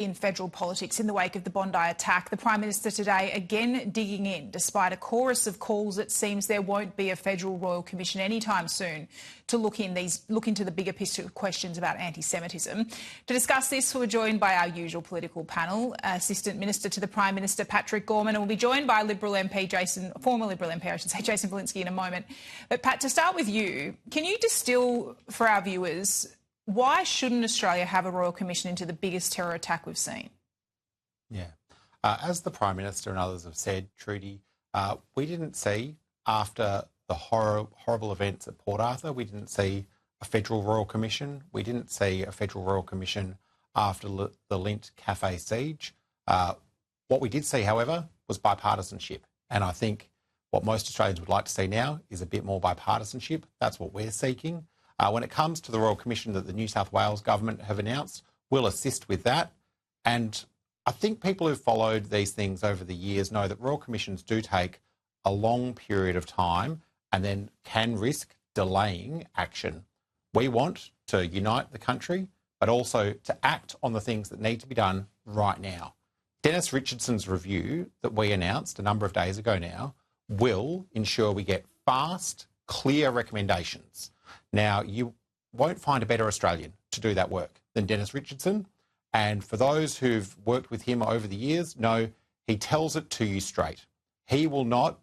in federal politics in the wake of the Bondi attack. The Prime Minister today again digging in, despite a chorus of calls. It seems there won't be a federal royal commission anytime soon to look into the bigger picture questions about anti-Semitism. To discuss this, we're joined by our usual political panel, Assistant Minister to the Prime Minister Patrick Gorman, and we'll be joined by Liberal MP former Liberal MP, I should say, Jason Falinski in a moment. But Pat, to start with you, can you distill for our viewers, why shouldn't Australia have a royal commission into the biggest terror attack we've seen? Yeah. As the Prime Minister and others have said, Trudy, we didn't see, after the horrible events at Port Arthur, we didn't see a federal royal commission. We didn't see a federal royal commission after the Lindt Cafe siege. What we did see, however, was bipartisanship. And I think what most Australians would like to see now is a bit more bipartisanship. That's what we're seeking. When it comes to the Royal Commission that the New South Wales government have announced, we'll assist with that. And I think people who've followed these things over the years know that Royal Commissions do take a long period of time and then can risk delaying action. We want to unite the country, but also to act on the things that need to be done right now. Dennis Richardson's review that we announced a number of days ago now will ensure we get fast, clear recommendations. Now, you won't find a better Australian to do that work than Dennis Richardson. And for those who've worked with him over the years, know he tells it to you straight. He will not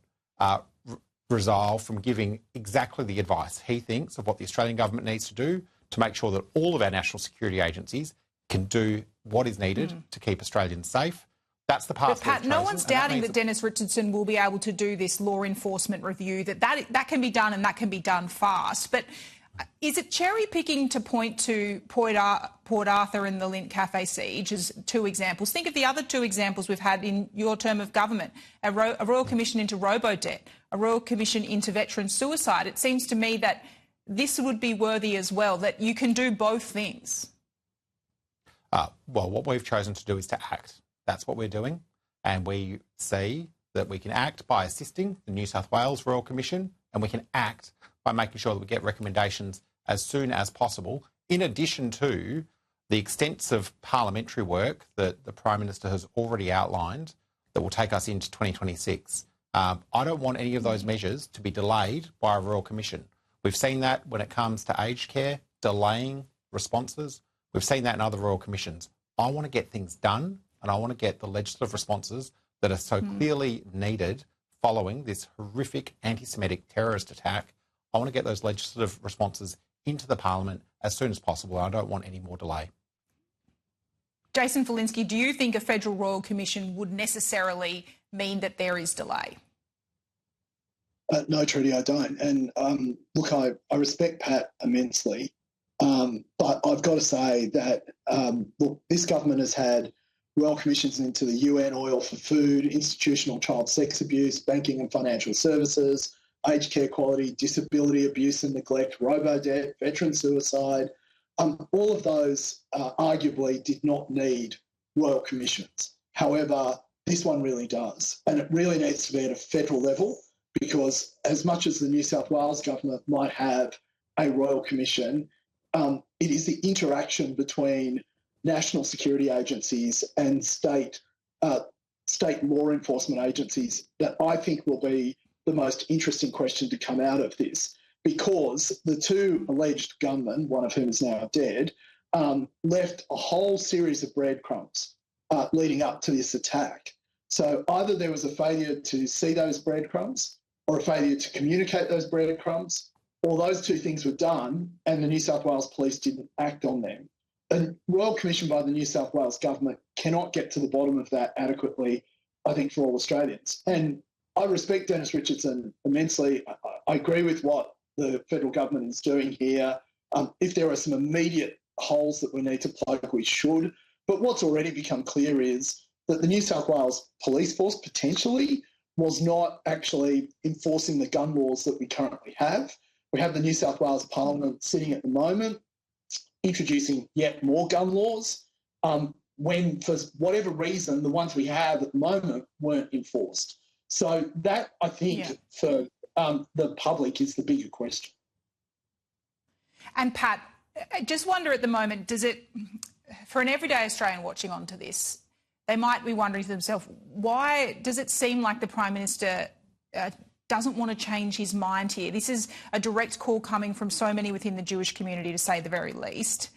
resolve from giving exactly the advice he thinks of what the Australian government needs to do to make sure that all of our national security agencies can do what is needed to keep Australians safe. That's the path. But Pat, no one's doubting that Dennis Richardson will be able to do this law enforcement review, that can be done and that can be done fast. But is it cherry-picking to point to Port Arthur and the Lindt Cafe siege as two examples? Think of the other two examples we've had in your term of government, a Royal Commission into robo-debt, a Royal Commission into veteran suicide. It seems to me that this would be worthy as well, that you can do both things. Well, what we've chosen to do is to act. That's what we're doing. And we see that we can act by assisting the New South Wales Royal Commission, and we can act by making sure that we get recommendations as soon as possible, in addition to the extensive parliamentary work that the Prime Minister has already outlined that will take us into 2026. I don't want any of those measures to be delayed by a Royal Commission. We've seen that when it comes to aged care, delaying responses. We've seen that in other Royal Commissions. I want to get things done, and I want to get the legislative responses that are so clearly needed following this horrific anti-Semitic terrorist attack. I want to get those legislative responses into the Parliament as soon as possible. I don't want any more delay. Jason Falinski, do you think a federal royal commission would necessarily mean that there is delay? No, Trudy, I don't. And look, I respect Pat immensely, but I've got to say that, look, this government has had royal commissions into the UN, oil for food, institutional child sex abuse, banking and financial services, aged care quality, disability abuse and neglect, robo-debt, veteran suicide. All of those arguably did not need royal commissions. However, this one really does. And it really needs to be at a federal level, because as much as the New South Wales government might have a royal commission, it is the interaction between national security agencies and state law enforcement agencies that I think will be the most interesting question to come out of this, because the two alleged gunmen, one of whom is now dead, left a whole series of breadcrumbs leading up to this attack. So either there was a failure to see those breadcrumbs or a failure to communicate those breadcrumbs, or those two things were done and the New South Wales Police didn't act on them. A royal commission by the New South Wales government cannot get to the bottom of that adequately, I think, for all Australians. And I respect Dennis Richardson immensely. I agree with what the federal government is doing here. If there are some immediate holes that we need to plug, we should. But what's already become clear is that the New South Wales police force potentially was not actually enforcing the gun laws that we currently have. We have the New South Wales Parliament sitting at the moment introducing yet more gun laws when, for whatever reason, the ones we have at the moment weren't enforced. So that, I think, for the public is the bigger question. And Pat, I just wonder at the moment, for an everyday Australian watching onto this, they might be wondering to themselves, why does it seem like the Prime Minister doesn't want to change his mind here? This is a direct call coming from so many within the Jewish community, to say the very least.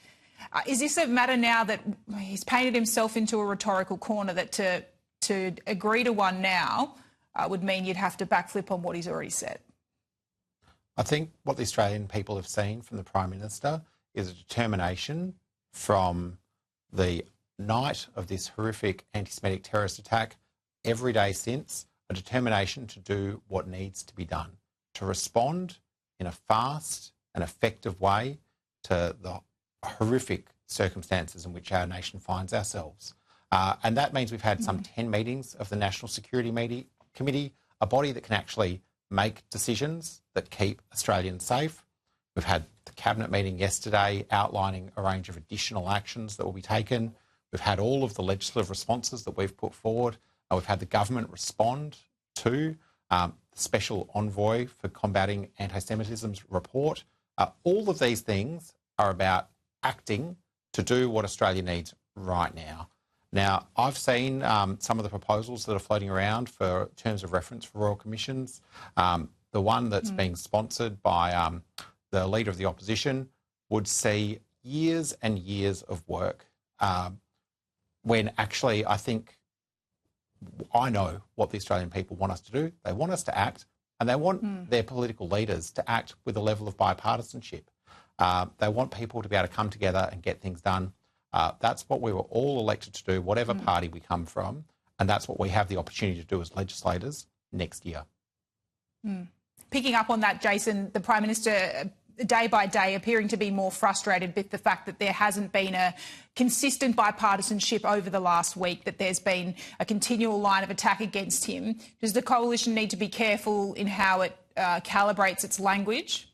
Is this a matter now that he's painted himself into a rhetorical corner, that to agree to one now would mean you'd have to backflip on what he's already said? I think what the Australian people have seen from the Prime Minister is a determination from the night of this horrific anti-Semitic terrorist attack every day since, a determination to do what needs to be done, to respond in a fast and effective way to the horrific circumstances in which our nation finds ourselves. And that means we've had some 10 meetings of the National Security Committee, a body that can actually make decisions that keep Australians safe. We've had the Cabinet meeting yesterday outlining a range of additional actions that will be taken. We've had all of the legislative responses that we've put forward. We've had the government respond to the Special Envoy for Combating Anti-Semitism's report. All of these things are about acting to do what Australia needs right now. Now, I've seen some of the proposals that are floating around for terms of reference for royal commissions. The one that's being sponsored by the Leader of the Opposition would see years and years of work, when actually I know what the Australian people want us to do. They want us to act, and they want their political leaders to act with a level of bipartisanship. They want people to be able to come together and get things done. That's what we were all elected to do, whatever party we come from, and that's what we have the opportunity to do as legislators next year. Picking up on that, Jason, the Prime Minister, day by day, appearing to be more frustrated with the fact that there hasn't been a consistent bipartisanship over the last week, that there's been a continual line of attack against him. Does the coalition need to be careful in how it calibrates its language?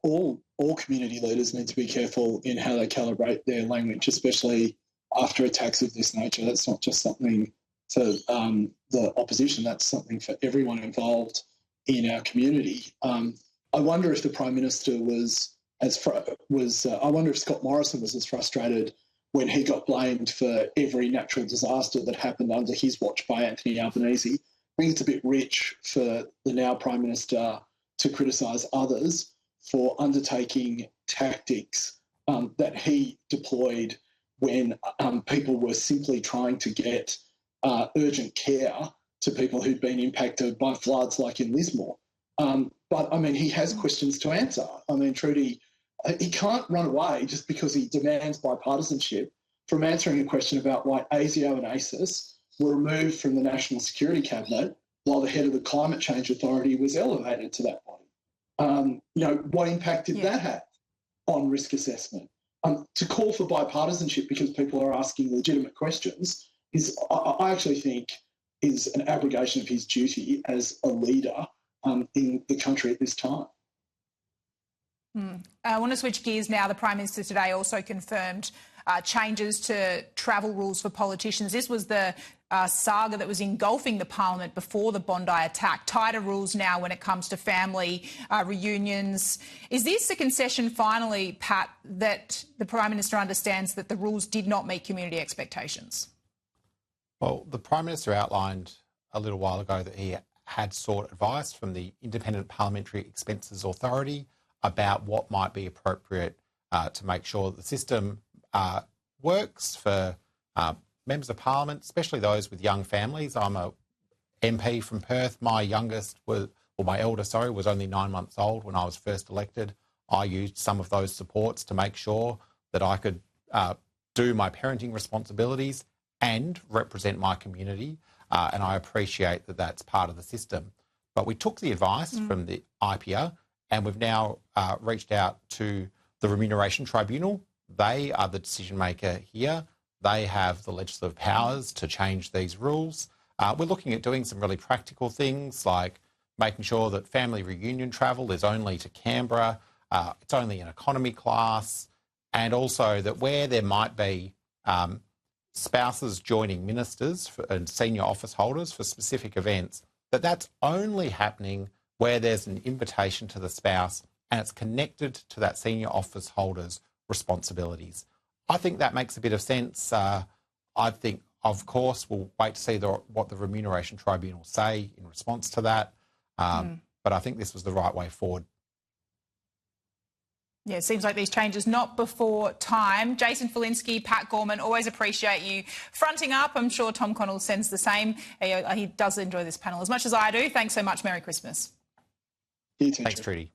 All community leaders need to be careful in how they calibrate their language, especially after attacks of this nature. That's not just something for the opposition, that's something for everyone involved in our community. I wonder if the Prime Minister I wonder if Scott Morrison was as frustrated when he got blamed for every natural disaster that happened under his watch by Anthony Albanese. I think it's a bit rich for the now Prime Minister to criticise others for undertaking tactics that he deployed when people were simply trying to get urgent care to people who'd been impacted by floods like in Lismore. But, I mean, he has questions to answer. I mean, Trudy, he can't run away just because he demands bipartisanship from answering a question about why ASIO and ACIS were removed from the National Security Cabinet while the head of the Climate Change Authority was elevated to that body. What impact did that have on risk assessment? To call for bipartisanship because people are asking legitimate questions I actually think, is an abrogation of his duty as a leader in the country at this time. I want to switch gears now. The Prime Minister today also confirmed changes to travel rules for politicians. This was the saga that was engulfing the Parliament before the Bondi attack. Tighter rules now when it comes to family reunions. Is this a concession finally, Pat, that the Prime Minister understands that the rules did not meet community expectations? Well, the Prime Minister outlined a little while ago that he had sought advice from the Independent Parliamentary Expenses Authority about what might be appropriate to make sure that the system works for members of Parliament, especially those with young families. I'm a MP from Perth. My eldest, was only 9 months old when I was first elected. I used some of those supports to make sure that I could do my parenting responsibilities and represent my community. And I appreciate that that's part of the system. But we took the advice from the IPA and we've now reached out to the Remuneration Tribunal. They are the decision maker here. They have the legislative powers to change these rules. We're looking at doing some really practical things like making sure that family reunion travel is only to Canberra, it's only in economy class, and also that where there might be spouses joining ministers and senior office holders for specific events, that's only happening where there's an invitation to the spouse and it's connected to that senior office holder's responsibilities. I think that makes a bit of sense. I think, of course, we'll wait to see what the Remuneration Tribunal say in response to that. But I think this was the right way forward. Yeah, it seems like these changes not before time. Jason Falinski, Pat Gorman, always appreciate you fronting up. I'm sure Tom Connell sends the same. He does enjoy this panel as much as I do. Thanks so much. Merry Christmas. You too, Thanks, Trudy.